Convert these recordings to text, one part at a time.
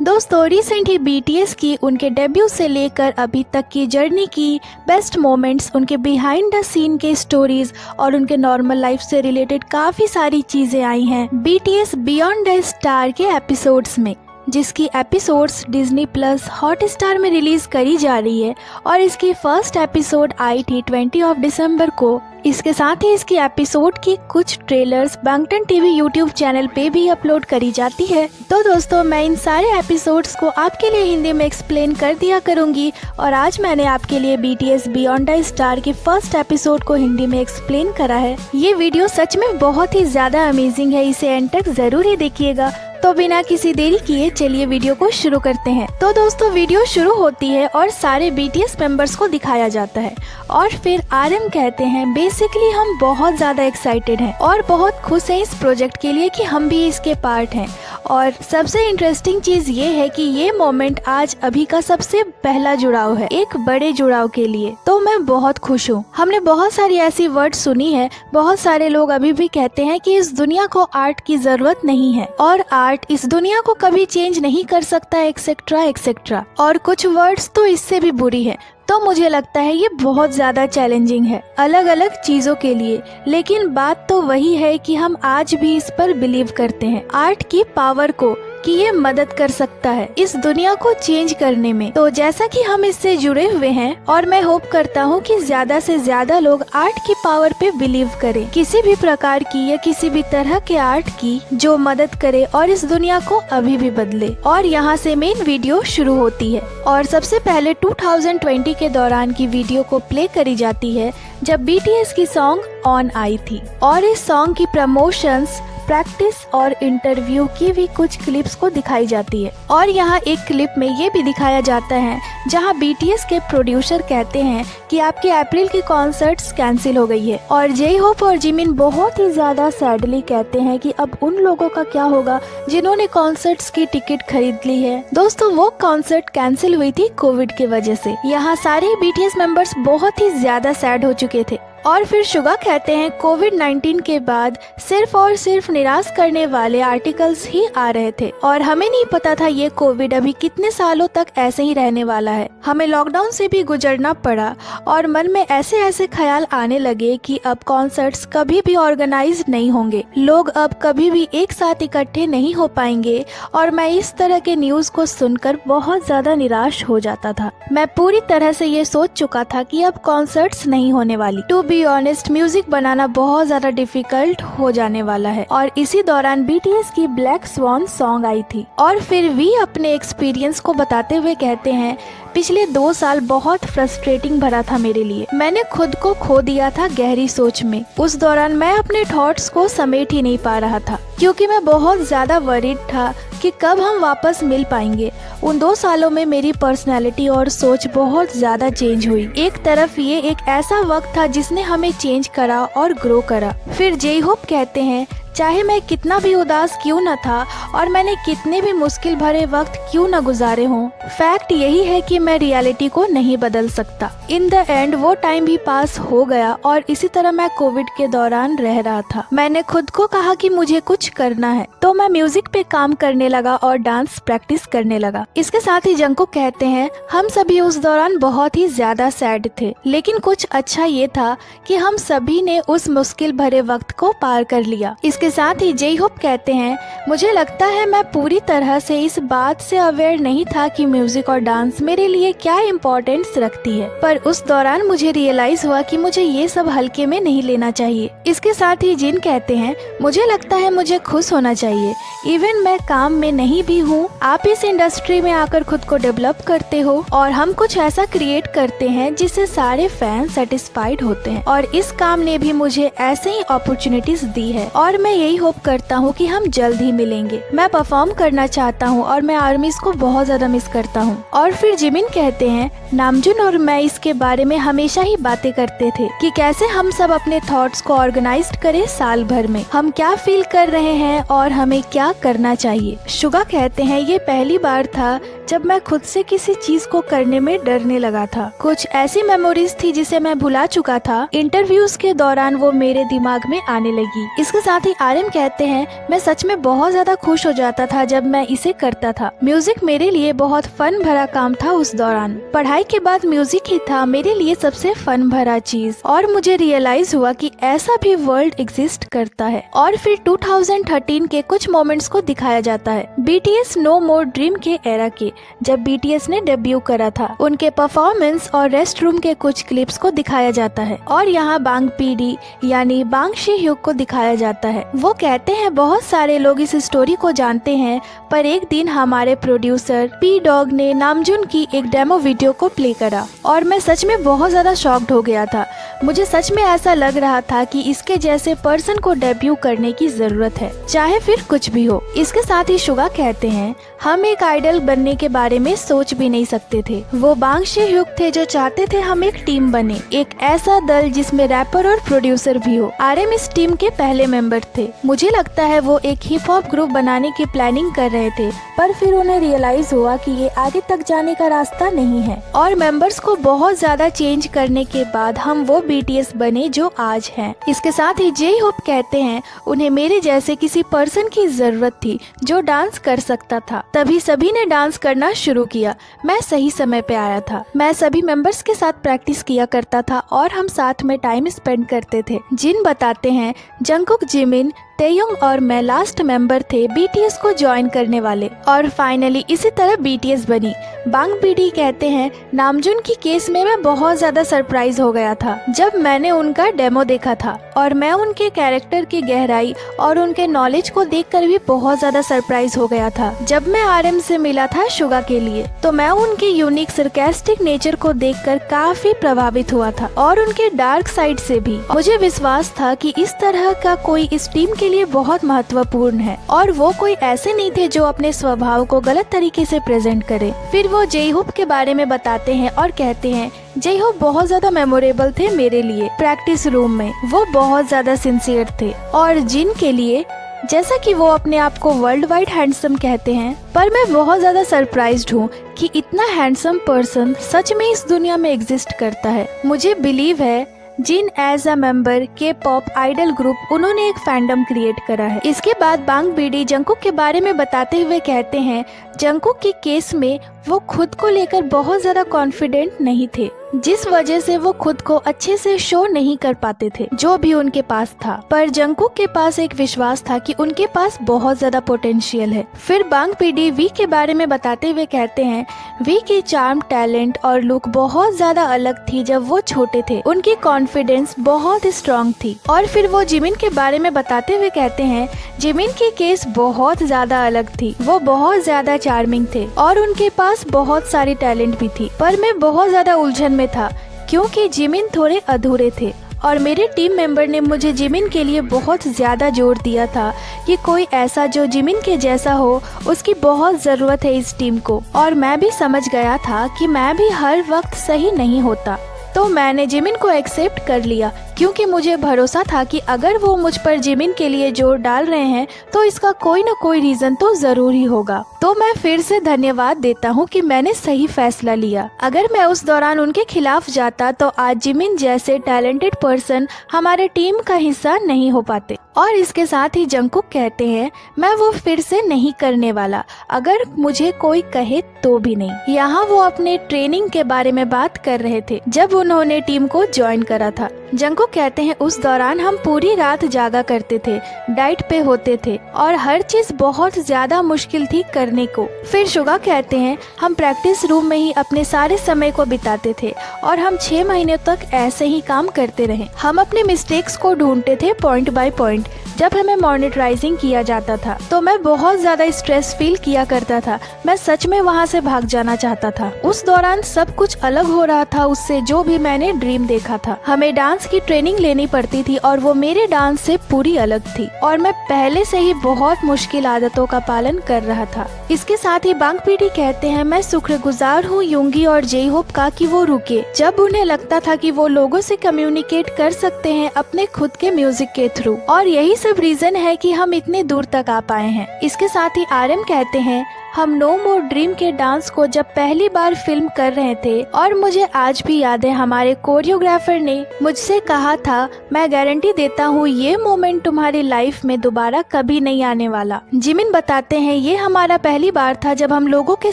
दोस्तों रिसेंट ही बीटीएस की उनके डेब्यू से लेकर अभी तक की जर्नी की बेस्ट मोमेंट्स, उनके बिहाइंड द सीन के स्टोरीज और उनके नॉर्मल लाइफ से रिलेटेड काफी सारी चीजें आई हैं बीटीएस बियॉन्ड द स्टार के एपिसोड्स में, जिसकी एपिसोड्स डिज्नी प्लस हॉटस्टार में रिलीज करी जा रही है और इसकी फर्स्ट एपिसोड आई थी 20 दिसंबर को। इसके साथ ही इसकी एपिसोड की कुछ trailers Bangtan TV YouTube channel पे भी अपलोड करी जाती है। तो दोस्तों मैं इन सारे एपिसोड्स को आपके लिए हिंदी में एक्सप्लेन कर दिया करूंगी और आज मैंने आपके लिए बीटीएस बियॉन्ड द स्टार के फर्स्ट एपिसोड को हिंदी में एक्सप्लेन करा है। ये वीडियो सच में बहुत ही ज्यादा अमेजिंग है, इसे एंड तक जरूर ही देखिएगा। तो बिना किसी देरी किए चलिए वीडियो को शुरू करते हैं। तो दोस्तों वीडियो शुरू होती है और सारे बीटीएस मेंबर्स को दिखाया जाता है और फिर आरएम कहते हैं बेसिकली हम बहुत ज्यादा एक्साइटेड हैं और बहुत खुश हैं इस प्रोजेक्ट के लिए कि हम भी इसके पार्ट हैं। और सबसे इंटरेस्टिंग चीज ये है कि ये मोमेंट आज अभी का सबसे पहला जुड़ाव है एक बड़े जुड़ाव के लिए, तो मैं बहुत खुश हूँ। हमने बहुत सारी ऐसी वर्ड सुनी है, बहुत सारे लोग अभी भी कहते हैं कि इस दुनिया को आर्ट की जरूरत नहीं है और आर्ट इस दुनिया को कभी चेंज नहीं कर सकता एक्सेट्रा एक्सेट्रा, और कुछ वर्ड्स तो इससे भी बुरी है। तो मुझे लगता है ये बहुत ज्यादा चैलेंजिंग है अलग अलग चीजों के लिए, लेकिन बात तो वही है कि हम आज भी इस पर बिलीव करते हैं आर्ट की पावर को, कि ये मदद कर सकता है इस दुनिया को चेंज करने में। तो जैसा कि हम इससे जुड़े हुए हैं और मैं होप करता हूँ कि ज्यादा से ज्यादा लोग आर्ट की पावर पे बिलीव करें, किसी भी प्रकार की या किसी भी तरह के आर्ट की जो मदद करे और इस दुनिया को अभी भी बदले। और यहाँ से मेन वीडियो शुरू होती है और सबसे पहले 2020 के दौरान की वीडियो को प्ले करी जाती है जब बीटीएस की सॉन्ग ऑन आई थी और इस सॉन्ग की प्रमोशंस, प्रैक्टिस और इंटरव्यू की भी कुछ क्लिप्स को दिखाई जाती है। और यहाँ एक क्लिप में ये भी दिखाया जाता है जहाँ बीटीएस के प्रोड्यूसर कहते हैं कि आपके अप्रैल की कॉन्सर्ट्स कैंसिल हो गई है और जे होप और जिमिन बहुत ही ज्यादा सैडली कहते हैं कि अब उन लोगों का क्या होगा जिन्होंने कॉन्सर्ट्स की टिकट खरीद ली है। दोस्तों वो कॉन्सर्ट कैंसिल हुई थी कोविड की वजह से। यहाँ सारे बीटीएस मेंबर्स बहुत ही ज्यादा सैड हो चुके थे। और फिर शुगा कहते हैं कोविड-19 के बाद सिर्फ और सिर्फ निराश करने वाले आर्टिकल्स ही आ रहे थे और हमें नहीं पता था ये कोविड अभी कितने सालों तक ऐसे ही रहने वाला है। हमें लॉकडाउन से भी गुजरना पड़ा और मन में ऐसे ऐसे ख्याल आने लगे कि अब कॉन्सर्ट्स कभी भी ऑर्गेनाइज नहीं होंगे, लोग अब कभी भी एक साथ इकट्ठे नहीं हो पाएंगे। और मैं इस तरह के न्यूज को सुनकर बहुत ज्यादा निराश हो जाता था। मैं पूरी तरह से ये सोच चुका था कि अब कॉन्सर्ट्स नहीं होने वाली। टू बी ऑनेस्ट म्यूजिक बनाना बहुत ज्यादा डिफिकल्ट हो जाने वाला है। और इसी दौरान बीटीएस की ब्लैक स्वान सॉन्ग आई थी और फिर वी अपने एक्सपीरियंस को बताते हुए कहते हैं पिछले 2 साल बहुत फ्रस्ट्रेटिंग भरा था मेरे लिए। मैंने खुद को खो दिया था गहरी सोच में। उस दौरान मैं अपने थॉट्स को समेट ही नहीं पा रहा था क्योंकि मैं बहुत ज्यादा वरीड था कि कब हम वापस मिल पाएंगे। उन 2 सालों में मेरी पर्सनैलिटी और सोच बहुत ज्यादा चेंज हुई। एक तरफ ये एक ऐसा वक्त था जिसने हमें चेंज करा और ग्रो करा। फिर जे होप कहते हैं चाहे मैं कितना भी उदास क्यों न था और मैंने कितने भी मुश्किल भरे वक्त क्यों न गुजारे हों, फैक्ट यही है कि मैं रियलिटी को नहीं बदल सकता। इन द एंड वो टाइम भी पास हो गया और इसी तरह मैं कोविड के दौरान रह रहा था। मैंने खुद को कहा कि मुझे कुछ करना है तो मैं म्यूजिक पे काम करने लगा और डांस प्रैक्टिस करने लगा। इसके साथ ही जंगकुक कहते हैं हम सभी उस दौरान बहुत ही ज्यादा सैड थे, लेकिन कुछ अच्छा ये था कि हम सभी ने उस मुश्किल भरे वक्त को पार कर लिया। इसके साथ ही जे होप कहते हैं मुझे लगता है मैं पूरी तरह से इस बात से अवेयर नहीं था कि म्यूजिक और डांस मेरे लिए क्या इम्पोर्टेंस रखती है, पर उस दौरान मुझे रियलाइज हुआ कि मुझे ये सब हल्के में नहीं लेना चाहिए। इसके साथ ही जिन कहते हैं मुझे लगता है मुझे खुश होना चाहिए, इवन मैं काम में नहीं भी हूँ, आप इस इंडस्ट्री में आकर खुद को डेवलप करते हो और हम कुछ ऐसा क्रिएट करते हैं जिससे सारे फैन सेटिस्फाइड होते हैं और इस काम ने भी मुझे ऐसे ही अपॉर्चुनिटीज दी है और मैं यही होप करता हूँ कि हम जल्द ही मिलेंगे। मैं परफॉर्म करना चाहता हूँ और मैं आर्मीज को बहुत ज्यादा मिस करता हूँ। और फिर जिमिन कहते हैं नामजून और मैं इसके बारे में हमेशा ही बातें करते थे कि कैसे हम सब अपने थॉट्स को ऑर्गेनाइज करें साल भर में, हम क्या फील कर रहे हैं और हमें क्या करना चाहिए। शुगा कहते हैं ये पहली बार था जब मैं खुद से किसी चीज को करने में डरने लगा था। कुछ ऐसी मेमोरीज थी जिसे मैं भुला चुका था, इंटरव्यूज के दौरान वो मेरे दिमाग में आने लगी। इसके साथ ही आर्यन कहते हैं, मैं सच में बहुत ज्यादा खुश हो जाता था जब मैं इसे करता था। म्यूजिक मेरे लिए बहुत फन भरा काम था उस दौरान। पढ़ाई के बाद म्यूजिक ही था मेरे लिए सबसे फन भरा चीज, और मुझे रियलाइज हुआ कि ऐसा भी वर्ल्ड एग्जिस्ट करता है। और फिर 2013 के कुछ मोमेंट्स को दिखाया जाता है, BTS नो मोर ड्रीम के एरा के, जब BTS ने डेब्यू करा था। उनके परफॉर्मेंस और रेस्ट रूम के कुछ क्लिप्स को दिखाया जाता है, और यहाँ बांग PD यानी बांग शी ह्यूक को दिखाया जाता है। वो कहते हैं, बहुत सारे लोग इस स्टोरी को जानते हैं, पर एक दिन हमारे प्रोड्यूसर P Dog ने नामजुन की एक डेमो वीडियो को प्ले करा, और मैं सच में बहुत ज्यादा शॉक्ड हो गया था। मुझे सच में ऐसा लग रहा था कि इसके जैसे पर्सन को डेब्यू करने की जरूरत है, चाहे फिर कुछ भी हो। इसके साथ ही सुगा कहते हैं, हम एक आइडल बनने के बारे में सोच भी नहीं सकते थे। वो बांग शी ह्यूक थे जो चाहते थे हम एक टीम बने, एक ऐसा दल जिसमें रैपर और प्रोड्यूसर भी हो। RM इस टीम के पहले मेंबर थे। मुझे लगता है वो एक हिप हॉप ग्रुप बनाने की प्लानिंग कर रहे थे, पर फिर उन्हें रियलाइज हुआ कि ये आगे तक जाने का रास्ता नहीं है, और मेंबर्स को बहुत ज्यादा चेंज करने के बाद हम वो BTS बने जो आज हैं। इसके साथ ही जे होप कहते हैं, उन्हें मेरे जैसे किसी पर्सन की जरूरत थी जो डांस कर सकता था, तभी सभी ने डांस करना शुरू किया। मैं सही समय पे आया था। मैं सभी मेंबर्स के साथ प्रैक्टिस किया करता था और हम साथ में टाइम स्पेंड करते थे। जिन बताते हैं, जंगकुक, जिमिन, तेयोंग और मैं लास्ट मेंबर थे BTS को ज्वाइन करने वाले, और फाइनली इसी तरह BTS बनी। बांग PD कहते हैं, नामजुन की केस में मैं बहुत ज्यादा सरप्राइज हो गया था जब मैंने उनका डेमो देखा था, और मैं उनके कैरेक्टर की गहराई और उनके नॉलेज को देखकर भी बहुत ज्यादा सरप्राइज हो गया था। जब मैं RM से मिला था सुगा के लिए, तो मैं उनके यूनिक सरकास्टिक नेचर को देखकर काफी प्रभावित हुआ था, और उनके डार्क साइड से भी। मुझे विश्वास था कि इस तरह का कोई इस टीम के लिए बहुत महत्वपूर्ण है, और वो कोई ऐसे नहीं थे जो अपने स्वभाव को गलत तरीके से प्रेजेंट करे। फिर वो जे होप के बारे में बताते हैं और कहते हैं, जे होप बहुत ज्यादा मेमोरेबल थे मेरे लिए। प्रैक्टिस रूम में वो बहुत ज्यादा सिंसियर थे, और जिनके लिए जैसा कि वो अपने आप को वर्ल्ड वाइड हैंडसम कहते हैं, पर मैं बहुत ज्यादा सरप्राइज्ड हूँ कि इतना हैंडसम पर्सन सच में इस दुनिया में एग्जिस्ट करता है। मुझे बिलीव है जिन एज अ मेंबर के पॉप आइडल ग्रुप उन्होंने एक फैंडम क्रिएट करा है। इसके बाद बांग PD जंगकुक के बारे में बताते हुए कहते हैं, जंगकुक के केस में वो खुद को लेकर बहुत ज्यादा कॉन्फिडेंट नहीं थे, जिस वजह से वो खुद को अच्छे से शो नहीं कर पाते थे जो भी उनके पास था। पर जंगकुक के पास एक विश्वास था कि उनके पास बहुत ज्यादा पोटेंशियल है। फिर बांग PD वी के बारे में बताते हुए कहते हैं, वी की चार्म, टैलेंट और लुक बहुत ज्यादा अलग थी जब वो छोटे थे। उनकी कॉन्फिडेंस बहुत स्ट्रॉन्ग थी। और फिर वो जिमिन के बारे में बताते हुए कहते हैं, जिमिन की केस बहुत ज्यादा अलग थी। वो बहुत ज्यादा चार्मिंग थे और उनके पास बहुत सारी टैलेंट भी थी, पर मैं बहुत ज्यादा उलझन में था क्योंकि जिमिन थोड़े अधूरे थे, और मेरे टीम मेंबर ने मुझे जिमिन के लिए बहुत ज्यादा जोर दिया था कि कोई ऐसा जो जिमिन के जैसा हो, उसकी बहुत जरूरत है इस टीम को। और मैं भी समझ गया था कि मैं भी हर वक्त सही नहीं होता, तो मैंने जिमिन को एक्सेप्ट कर लिया क्योंकि मुझे भरोसा था कि अगर वो मुझ पर जिमिन के लिए जोर डाल रहे हैं तो इसका कोई न कोई रीजन तो जरूर ही होगा। तो मैं फिर से धन्यवाद देता हूँ कि मैंने सही फैसला लिया। अगर मैं उस दौरान उनके खिलाफ जाता तो आज जिमिन जैसे टैलेंटेड पर्सन हमारे टीम का हिस्सा नहीं हो पाते। और इसके साथ ही जंगकुक कहते हैं, मैं वो फिर से नहीं करने वाला, अगर मुझे कोई कहे तो भी नहीं। यहाँ वो अपने ट्रेनिंग के बारे में बात कर रहे थे जब उन्होंने टीम को ज्वाइन करा था। जंगकुक कहते हैं, उस दौरान हम पूरी रात जागा करते थे, डाइट पे होते थे और हर चीज बहुत ज्यादा मुश्किल थी करने को। फिर सुगा कहते हैं, हम प्रैक्टिस रूम में ही अपने सारे समय को बिताते थे और हम 6 महीने तक ऐसे ही काम करते रहे। हम अपने मिस्टेक्स को ढूंढते थे पॉइंट बाय पॉइंट। जब हमें मॉनिटराइजिंग किया जाता था तो मैं बहुत ज्यादा स्ट्रेस फील किया करता था। मैं सच में वहाँ से भाग जाना चाहता था। उस दौरान सब कुछ अलग हो रहा था उससे जो भी मैंने ड्रीम देखा था। हमें डांस की ट्रेनिंग लेनी पड़ती थी और वो मेरे डांस से पूरी अलग थी और मैं पहले से ही बहुत मुश्किल आदतों का पालन कर रहा था। इसके साथ ही बांग पीडी कहते हैं, मैं शुक्रगुजार हूँ युंगी और जे होप का कि वो रुके जब उन्हें लगता था कि वो लोगों से कम्युनिकेट कर सकते हैं अपने खुद के म्यूजिक के थ्रू, और यही सब रीजन है कि हम इतने दूर तक आ पाए हैं। इसके साथ ही RM कहते हैं, हम नो मोर ड्रीम के डांस को जब पहली बार फिल्म कर रहे थे, और मुझे आज भी याद है हमारे कोरियोग्राफर ने मुझसे कहा था, मैं गारंटी देता हूँ ये मोमेंट तुम्हारी लाइफ में दोबारा कभी नहीं आने वाला। जिमिन बताते हैं ये हमारा पहली बार था जब हम लोगों के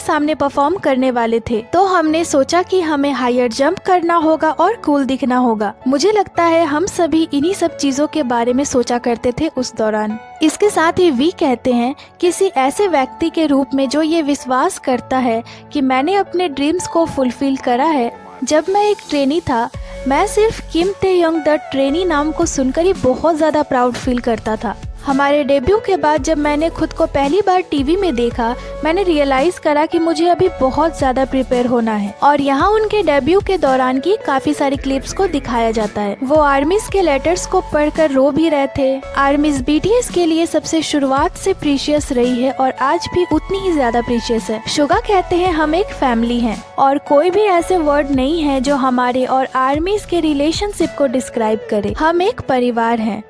सामने परफॉर्म करने वाले थे, तो हमने सोचा कि हमें हायर जंप करना होगा और कूल दिखना होगा। मुझे लगता है हम सभी इन्हीं सब चीजों के बारे में सोचा करते थे उस दौरान। इसके साथ ही वी कहते हैं, किसी ऐसे व्यक्ति के रूप में जो ये विश्वास करता है कि मैंने अपने ड्रीम्स को फुलफिल करा है। जब मैं एक ट्रेनी था, मैं सिर्फ किम ते यंग द ट्रेनी नाम को सुनकर ही बहुत ज्यादा प्राउड फील करता था। हमारे डेब्यू के बाद जब मैंने खुद को पहली बार टीवी में देखा, मैंने रियलाइज करा कि मुझे अभी बहुत ज्यादा प्रिपेयर होना है। और यहाँ उनके डेब्यू के दौरान की काफी सारी क्लिप्स को दिखाया जाता है। वो आर्मीज के लेटर्स को पढ़कर रो भी रहे थे। आर्मीज बीटीएस के लिए सबसे शुरुआत से प्रीशियस रही है और आज भी उतनी ही ज्यादा प्रीशियस है। शुगा कहते हैं, हम एक फैमिली हैं और कोई भी ऐसे वर्ड नहीं है जो हमारे और आर्मीज के रिलेशनशिप को डिस्क्राइब करे। हम एक परिवार हैं।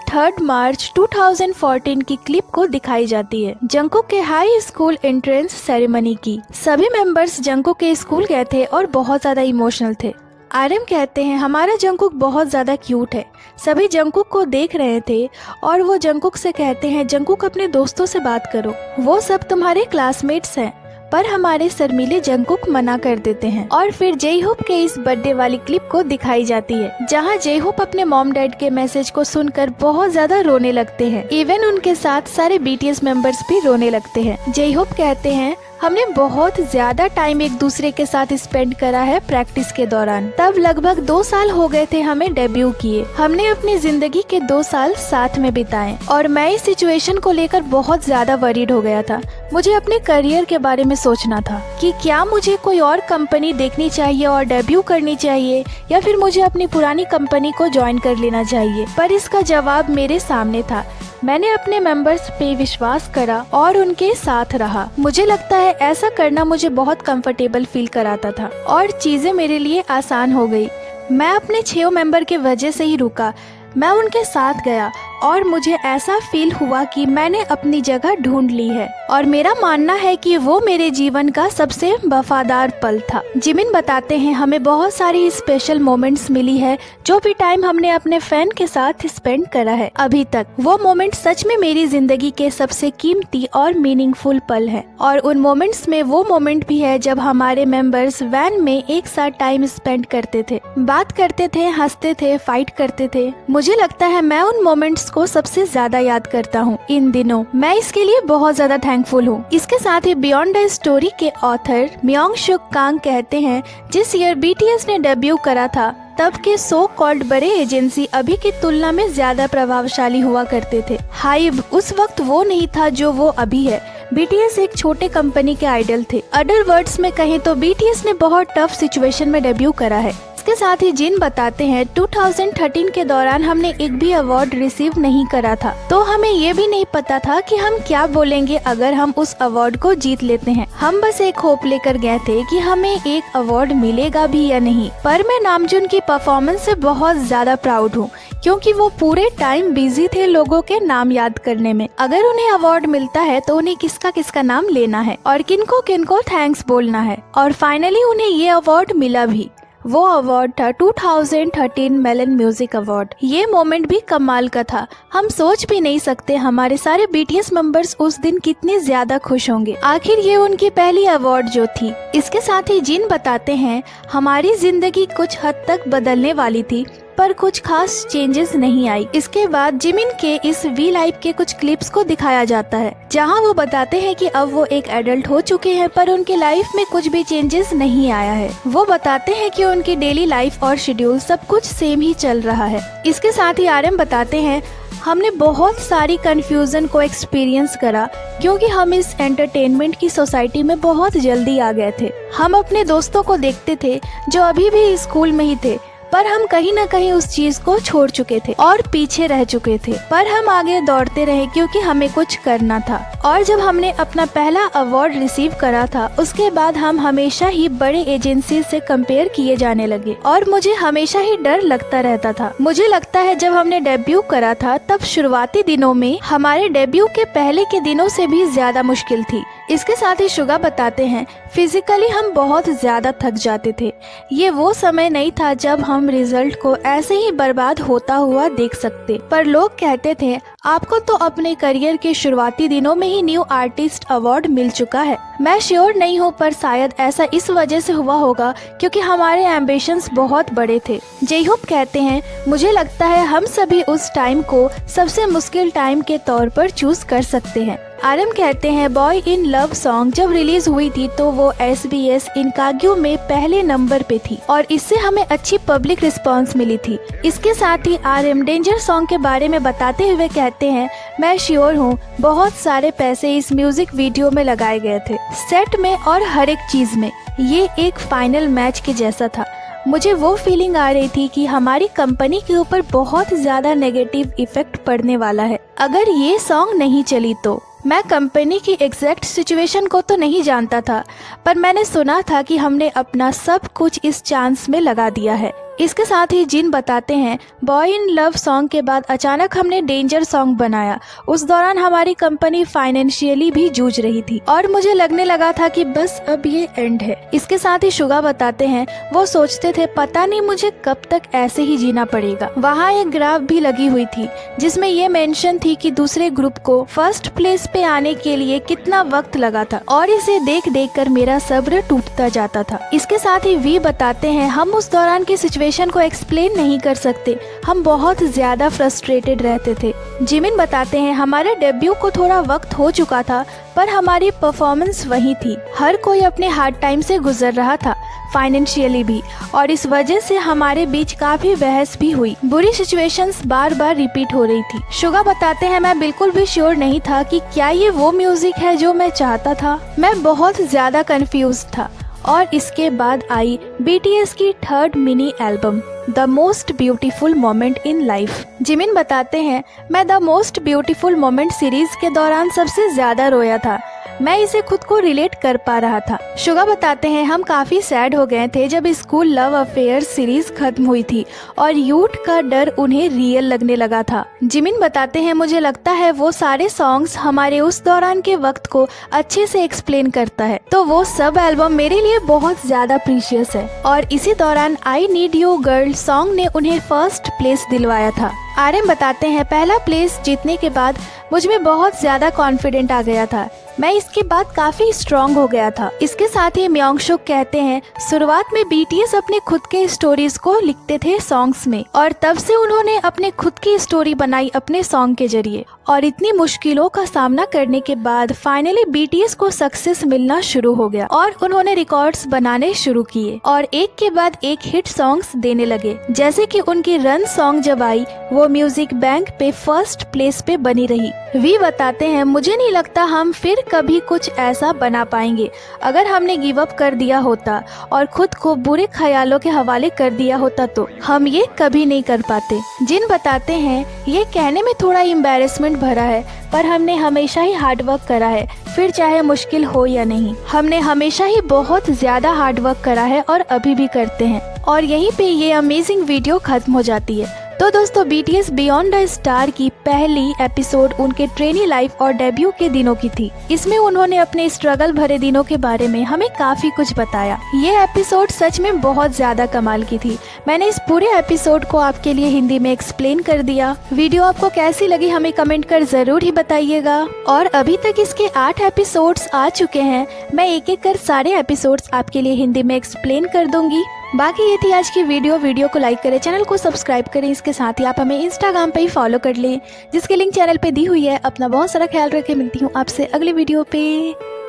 3 मार्च 2014 की क्लिप को दिखाई जाती है जंकुक के हाई स्कूल एंट्रेंस सेरेमनी की। सभी मेंबर्स जंकुक के स्कूल गए थे और बहुत ज्यादा इमोशनल थे। आरएम कहते हैं, हमारा जंकुक बहुत ज्यादा क्यूट है। सभी जंकुक को देख रहे थे और वो जंकुक से कहते हैं, जंकुक अपने दोस्तों से बात करो, वो सब तुम्हारे क्लासमेट्स हैं। पर हमारे शर्मीले जंकुक मना कर देते हैं। और फिर जेहोप के इस बर्थडे वाली क्लिप को दिखाई जाती है जहां जेहोप अपने मॉम डैड के मैसेज को सुनकर बहुत ज्यादा रोने लगते हैं। इवन उनके साथ सारे बीटीएस मेंबर्स भी रोने लगते हैं। जेहोप कहते हैं, हमने बहुत ज्यादा टाइम एक दूसरे के साथ स्पेंड करा है प्रैक्टिस के दौरान। तब लगभग 2 साल हो गए थे हमें डेब्यू किए। हमने अपनी जिंदगी के 2 साल साथ में बिताए और मैं इस सिचुएशन को लेकर बहुत ज्यादा वरीड हो गया था। मुझे अपने करियर के बारे में सोचना था कि क्या मुझे कोई और कंपनी देखनी चाहिए और डेब्यू करनी चाहिए या फिर मुझे अपनी पुरानी कंपनी को ज्वाइन कर लेना चाहिए। पर इसका जवाब मेरे सामने था। मैंने अपने मेंबर्स पे विश्वास करा और उनके साथ रहा। मुझे लगता है ऐसा करना मुझे बहुत कंफर्टेबल फील कराता था और चीजें मेरे लिए आसान हो गई। मैं अपने 6 मेंबर के वजह से ही रुका। मैं उनके साथ गया और मुझे ऐसा फील हुआ कि मैंने अपनी जगह ढूंढ ली है और मेरा मानना है कि वो मेरे जीवन का सबसे वफादार पल था। जिमिन बताते हैं, हमें बहुत सारी स्पेशल मोमेंट्स मिली है जो भी टाइम हमने अपने फैन के साथ स्पेंड करा है अभी तक। वो मोमेंट सच में मेरी जिंदगी के सबसे कीमती और मीनिंगफुल पल है। और उन मोमेंट्स में वो मोमेंट भी है जब हमारे मेंबर्स वैन में एक साथ टाइम स्पेंड करते थे, बात करते थे, हंसते थे, फाइट करते थे। मुझे लगता है मैं उन मोमेंट्स को सबसे ज्यादा याद करता हूँ इन दिनों। मैं इसके लिए बहुत ज्यादा थैंकफुल हूँ। इसके साथ ही बियॉन्ड द स्टोरी के ऑथर म्योंग शुक कांग कहते हैं, जिस ईयर बीटीएस ने डेब्यू करा था तब के सो कॉल्ड बड़े एजेंसी अभी की तुलना में ज्यादा प्रभावशाली हुआ करते थे। हाइब उस वक्त वो नहीं था जो वो अभी है। बीटीएस एक छोटे कंपनी के आइडल थे। अदर वर्ड्स में कहें तो बीटीएस ने बहुत टफ सिचुएशन में डेब्यू करा है। इसके साथ ही जिन बताते हैं, 2013 के दौरान हमने एक भी अवार्ड रिसीव नहीं करा था, तो हमें ये भी नहीं पता था कि हम क्या बोलेंगे अगर हम उस अवार्ड को जीत लेते हैं। हम बस एक होप लेकर गए थे कि हमें एक अवार्ड मिलेगा भी या नहीं। पर मैं नामजुन की परफॉर्मेंस से बहुत ज्यादा प्राउड हूँ क्योंकि वो पूरे टाइम बिजी थे लोगों के नाम याद करने में। अगर उन्हें अवार्ड मिलता है तो उन्हें किसका किसका नाम लेना है और किनको किनको थैंक्स बोलना है। और फाइनली उन्हें ये अवार्ड मिला भी। वो अवार्ड था 2013 मेलन म्यूजिक अवार्ड। ये मोमेंट भी कमाल का था। हम सोच भी नहीं सकते हमारे सारे बीटीएस मेंबर्स उस दिन कितने ज्यादा खुश होंगे। आखिर ये उनकी पहली अवार्ड जो थी। इसके साथ ही जिन बताते हैं, हमारी जिंदगी कुछ हद तक बदलने वाली थी पर कुछ खास चेंजेस नहीं आई। इसके बाद जिमिन के इस वी लाइफ के कुछ क्लिप्स को दिखाया जाता है जहां वो बताते हैं कि अब वो एक एडल्ट हो चुके हैं पर उनके लाइफ में कुछ भी चेंजेस नहीं आया है। वो बताते हैं कि उनकी डेली लाइफ और शेड्यूल सब कुछ सेम ही चल रहा है। इसके साथ ही आरएम बताते हैं, हमने बहुत सारी कंफ्यूजन को एक्सपीरियंस करा क्योंकि हम इस एंटरटेनमेंट की सोसाइटी में बहुत जल्दी आ गए थे। हम अपने दोस्तों को देखते थे जो अभी भी स्कूल में ही थे पर हम कहीं न कहीं उस चीज को छोड़ चुके थे और पीछे रह चुके थे, पर हम आगे दौड़ते रहे क्योंकि हमें कुछ करना था। और जब हमने अपना पहला अवार्ड रिसीव करा था, उसके बाद हम हमेशा ही बड़े एजेंसी से कंपेयर किए जाने लगे और मुझे हमेशा ही डर लगता रहता था। मुझे लगता है जब हमने डेब्यू करा था तब शुरुआती दिनों में हमारे डेब्यू के पहले के दिनों से भी ज्यादा मुश्किल थी। इसके साथ ही शुगा बताते हैं, फिजिकली हम बहुत ज्यादा थक जाते थे। ये वो समय नहीं था जब हम रिजल्ट को ऐसे ही बर्बाद होता हुआ देख सकते, पर लोग कहते थे आपको तो अपने करियर के शुरुआती दिनों में ही न्यू आर्टिस्ट अवार्ड मिल चुका है। मैं श्योर नहीं हूँ, पर शायद ऐसा इस वजह से हुआ होगा क्योंकि हमारे एम्बिशंस बहुत बड़े थे। जेहोप कहते हैं, मुझे लगता है हम सभी उस टाइम को सबसे मुश्किल टाइम के तौर पर चूज कर सकते हैं। आरएम कहते हैं, बॉय इन लव सॉन्ग जब रिलीज हुई थी तो वो SBS इनकाग्यू में पहले नंबर पे थी और इससे हमें अच्छी पब्लिक रिस्पांस मिली थी। इसके साथ ही आरएम डेंजर सॉन्ग के बारे में बताते हुए कहते हैं, मैं श्योर हूँ बहुत सारे पैसे इस म्यूजिक वीडियो में लगाए गए थे, सेट में और हर एक चीज में। ये एक फाइनल मैच के जैसा था। मुझे वो फीलिंग आ रही थी कि हमारी कंपनी के ऊपर बहुत ज्यादा नेगेटिव इफेक्ट पड़ने वाला है अगर ये सॉन्ग नहीं चली तो। मैं कंपनी की एग्जैक्ट सिचुएशन को तो नहीं जानता था, पर मैंने सुना था कि हमने अपना सब कुछ इस चांस में लगा दिया है। इसके साथ ही जिन बताते हैं, बॉय इन लव सॉन्ग के बाद अचानक हमने डेंजर सॉन्ग बनाया। उस दौरान हमारी कंपनी फाइनेंशियली भी जूझ रही थी और मुझे लगने लगा था कि बस अब ये एंड है। इसके साथ ही शुगा बताते हैं, वो सोचते थे पता नहीं मुझे कब तक ऐसे ही जीना पड़ेगा। वहाँ एक ग्राफ भी लगी हुई थी जिसमें ये मेंशन थी कि दूसरे ग्रुप को फर्स्ट प्लेस पे आने के लिए कितना वक्त लगा था और इसे देख देख कर मेरा सब्र टूटता जाता था। इसके साथ ही वी बताते हैं, हम उस दौरान की सिचुएशन को एक्सप्लेन नहीं कर सकते, हम बहुत ज्यादा फ्रस्ट्रेटेड रहते थे। जिमिन बताते हैं, हमारे डेब्यू को थोड़ा वक्त हो चुका था पर हमारी परफॉर्मेंस वही थी। हर कोई अपने हार्ड टाइम से गुजर रहा था, फाइनेंशियली भी, और इस वजह से हमारे बीच काफी बहस भी हुई। बुरी सिचुएशंस बार बार रिपीट हो रही थी। शुगा बताते हैं, मैं बिल्कुल भी श्योर नहीं था कि क्या ये वो म्यूजिक है जो मैं चाहता था। मैं बहुत ज्यादा कंफ्यूज था। और इसके बाद आई BTS की third mini album the most beautiful moment in life. Jimin बताते हैं, मैं the most beautiful moment series के दौरान सबसे ज्यादा रोया था। मैं इसे खुद को रिलेट कर पा रहा था। शुगा बताते हैं, हम काफी सैड हो गए थे जब स्कूल लव अफेयर सीरीज खत्म हुई थी और यूथ का डर उन्हें रियल लगने लगा था। जिमिन बताते हैं, मुझे लगता है वो सारे सॉन्ग्स हमारे उस दौरान के वक्त को अच्छे से एक्सप्लेन करता है, तो वो सब एल्बम मेरे लिए बहुत ज्यादा प्रीशियस है। और इसी दौरान I need you girl song ने उन्हें फर्स्ट प्लेस दिलवाया था। आरएम बताते हैं, पहला प्लेस जीतने के बाद मुझ में बहुत ज्यादा कॉन्फिडेंट आ गया था। मैं इसके बाद काफी स्ट्रॉन्ग हो गया था। इसके साथ ही म्योंगसुक कहते हैं, शुरुआत में BTS अपने खुद के स्टोरीज को लिखते थे सॉन्ग्स में और तब से उन्होंने अपने खुद की स्टोरी बनाई अपने सॉन्ग के जरिए। और इतनी मुश्किलों का सामना करने के बाद फाइनली BTS को सक्सेस मिलना शुरू हो गया और उन्होंने रिकॉर्ड्स बनाने शुरू किए और एक के बाद एक हिट सॉन्ग्स देने लगे। जैसे कि उनकी रन सॉन्ग जब आई, वो म्यूजिक बैंक पे फर्स्ट प्लेस पे बनी रही। वी बताते हैं, मुझे नहीं लगता हम फिर कभी कुछ ऐसा बना पाएंगे। अगर हमने गिव अप कर दिया होता और खुद को बुरे ख्यालों के हवाले कर दिया होता तो हम ये कभी नहीं कर पाते। जिन बताते हैं, ये कहने में थोड़ा एम्बैरेसमेंट भरा है, पर हमने हमेशा ही हार्ड वर्क करा है, फिर चाहे मुश्किल हो या नहीं। हमने हमेशा ही बहुत ज्यादा हार्ड वर्क करा है और अभी भी करते हैं। और यहीं पे ये अमेजिंग वीडियो खत्म हो जाती है। तो दोस्तों, BTS बियॉन्ड द स्टार की पहली एपिसोड उनके ट्रेनी लाइफ और डेब्यू के दिनों की थी। इसमें उन्होंने अपने स्ट्रगल भरे दिनों के बारे में हमें काफी कुछ बताया। ये एपिसोड सच में बहुत ज्यादा कमाल की थी। मैंने इस पूरे एपिसोड को आपके लिए हिंदी में एक्सप्लेन कर दिया। वीडियो आपको कैसी लगी हमें कमेंट कर जरूर ही बताइएगा। और अभी तक इसके 8 एपिसोड्स आ चुके हैं। मैं एक एक कर सारे एपिसोड्स आपके लिए हिंदी में एक्सप्लेन कर दूंगी। बाकी ये थी आज की वीडियो को लाइक करें, चैनल को सब्सक्राइब करें। इसके साथ ही आप हमें इंस्टाग्राम पे ही फॉलो कर लें, जिसकी लिंक चैनल पे दी हुई है। अपना बहुत सारा ख्याल रखें। मिलती हूँ आपसे अगले वीडियो पे।